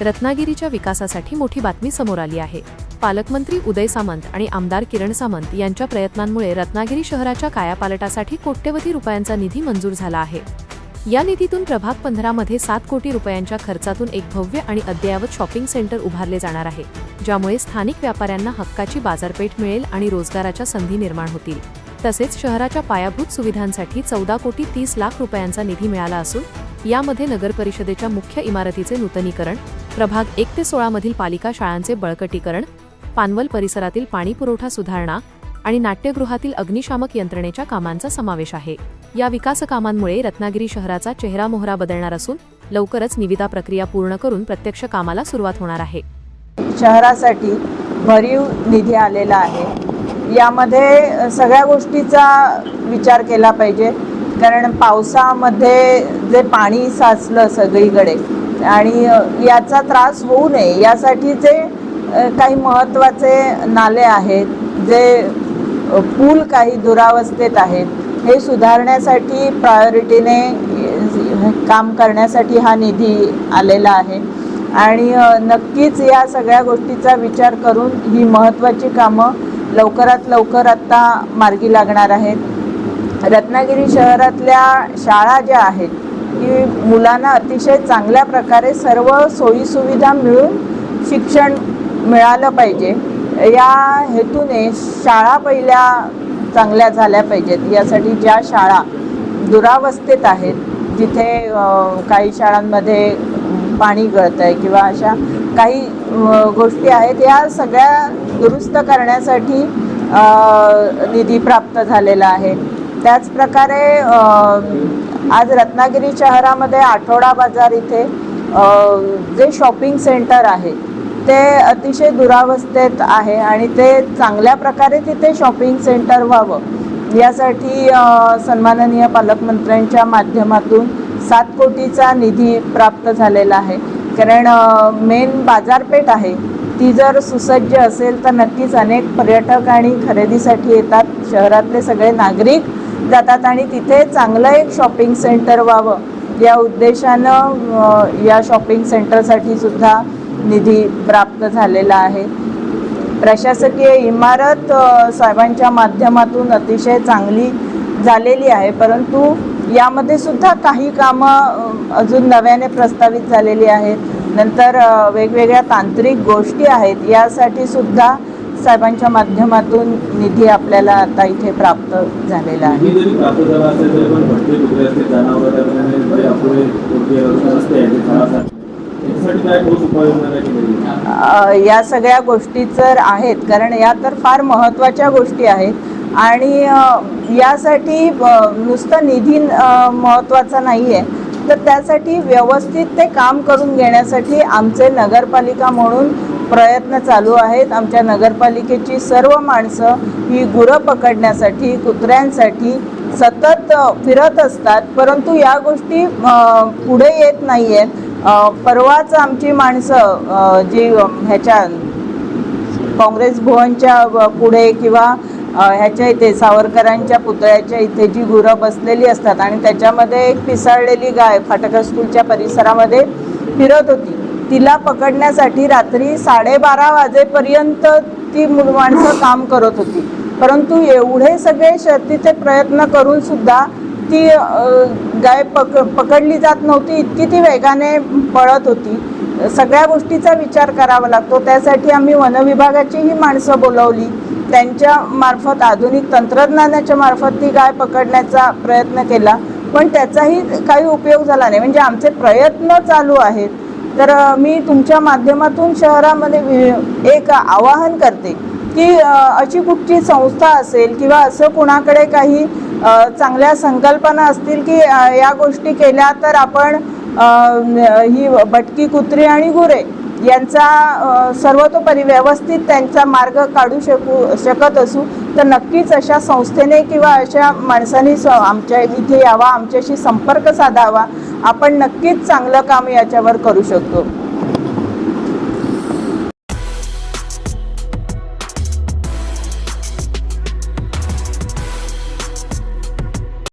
रत्नागिरीच्या विकासासाठी मोठी बातमी समोर आली आहे। पालकमंत्री उदय सामंत आणि आमदार किरण सामंत यांच्या प्रयत्नांमुळे रत्नागिरी शहराच्या कायापालटासाठी कोट्यवधी रुपयांचा निधी मंजूर झाला आहे। या निधीतून प्रभाग 15 मध्ये 7 कोटी रुपयांच्या खर्चातून एक भव्य आणि अद्ययावत शॉपिंग सेंटर उभारले जाणार आहे, ज्यामुळे स्थानिक व्यापाऱ्यांना हक्काची बाजारपेठ मिळेल आणि रोजगाराच्या संधी निर्माण होतील। तसेच शहराच्या पायाभूत सुविधांसाठी 14 कोटी 30 लाख रुपयांचा निधी मिळाला असून यामध्ये नगर परिषदेच्या मुख्य इमारतीचे नूतनीकरण, प्रभाग 1 ते 16 मधील पालिका शाळांचे बळकटीकरण, पानवल परिसरातील पाणी पुरवठा सुधारणा आणि नाट्यगृहातील अग्निशामक यंत्रणेच्या कामांचा समावेश आहे। या विकास कामांमुळे रत्नागिरी शहराचा चेहरामोहरा बदलणार असून लवकरच निविदा प्रक्रिया पूर्ण करून प्रत्यक्ष कामाला सुरुवात होणार आहे। शहरासाठी भरीव निधी आलेला आहे। यामध्ये सगळ्या गोष्टीचा विचार केला पाहिजे, कारण पावसामध्ये जे पाणी साचलं सगळीकडे आणि याचा त्रास होऊ नये यासाठी जे काही महत्त्वाचे नाले आहेत, जे पूल काही दुरावस्थेत आहेत, हे सुधारण्यासाठी प्रायोरिटीने काम करण्यासाठी हा निधी आलेला आहे आणि नक्कीच या सगळ्या गोष्टीचा विचार करून ही महत्त्वाची कामं लवकरात लवकर आत्ता मार्गी लागणार आहेत। रत्नागिरी शहरातल्या शाळा ज्या आहेत की मुलांना अतिशय चांगल्या प्रकारे सर्व सोयीसुविधा मिळून शिक्षण मिळालं पाहिजे, या हेतूने शाळा पहिल्या चांगल्या झाल्या पाहिजेत। यासाठी ज्या शाळा दुरावस्थेत आहेत, जिथे काही शाळांमध्ये पाणी गळतं आहे किंवा अशा काही गोष्टी आहेत, या सगळ्या दुरुस्त करण्यासाठी निधी प्राप्त झालेला आहे। त्याचप्रकारे आज रत्नागिरी शहरामध्ये आठवडा बाजार इथे जे शॉपिंग सेंटर आहे ते अतिशय दुरावस्थेत आहे आणि ते चांगल्या प्रकारे तिथे शॉपिंग सेंटर व्हावं यासाठी सन्माननीय पालकमंत्र्यांच्या माध्यमातून 7 कोटीचा निधी प्राप्त झालेला आहे। कारण मेन बाजारपेठ आहे ती जर सुसज्ज असेल तर नक्कीच अनेक पर्यटक आणि खरेदीसाठी येतात, शहरातले सगळे नागरिक जातात आणि तिथे चांगलं एक शॉपिंग सेंटर व्हावं या उद्देशानं या शॉपिंग सेंटरसाठी सुद्धा निधी प्राप्त झालेला आहे। प्रशासकीय इमारत साहेबांच्या माध्यमातून अतिशय चांगली झालेली आहे, परंतु यामध्ये सुद्धा काही कामं अजून नव्याने प्रस्तावित झालेली आहेत। नंतर वेगवेगळ्या तांत्रिक गोष्टी आहेत, यासाठी सुद्धा साहेबांच्या माध्यमातून निधी आपल्याला आता इथे प्राप्त झालेला आहे। या सगळ्या गोष्टी तर आहेत, कारण या तर फार महत्त्वाच्या गोष्टी आहेत आणि यासाठी नुसतं निधी महत्त्वाचा नाही आहे, तर त्यासाठी व्यवस्थित ते काम करून घेण्यासाठी आमचे नगरपालिका म्हणून प्रयत्न चालू आहेत। आमच्या नगरपालिकेची सर्व माणसं ही गुरं पकडण्यासाठी, कुत्र्यांसाठी सतत फिरत असतात, परंतु या गोष्टी पुढे येत नाही आहेत। परवाच आमची माणसं जी ह्याच्या काँग्रेस भवनच्या पुढे किंवा ह्याच्या इथे सावरकरांच्या पुतळ्याच्या इथे जी गुरं बसलेली असतात आणि त्याच्यामध्ये एक पिसाळलेली गाय फाटक स्कूलच्या परिसरामध्ये फिरत होती, तिला पकडण्यासाठी रात्री 12:30 वाजेपर्यंत ती माणसं काम करत होती, परंतु एवढे सगळे शर्तीचे प्रयत्न करून सुद्धा ती गाय पकडली जात नव्हती, इतकी ती वेगाने पळत होती। सगळ्या गोष्टीचा विचार करावा लागतो, त्यासाठी आम्ही वनविभागाचीही माणसं बोलवली, त्यांच्या मार्फत आधुनिक तंत्रज्ञानाच्या मार्फत ती गाय पकडण्याचा प्रयत्न केला, पण त्याचाही काही उपयोग झाला नाही। म्हणजे आमचे प्रयत्न चालू आहेत। तर मी तुमच्या माध्यमातून शहरामध्ये एक आवाहन करते की अशी कुठची संस्था असेल किंवा असं कुणाकडे काही चांगल्या संकल्पना असतील की या गोष्टी केल्या तर आपण ही भटकी कुत्री आणि गुरे यांचा सर्वतोपरी व्यवस्थित त्यांचा मार्ग काढू शकत असू, तर नक्कीच अशा संस्थेने किंवा अशा माणसांनी आमच्या इथे यावा, आमच्याशी संपर्क साधावा, आपण नक्कीच चांगलं काम याच्यावर करू शकतो।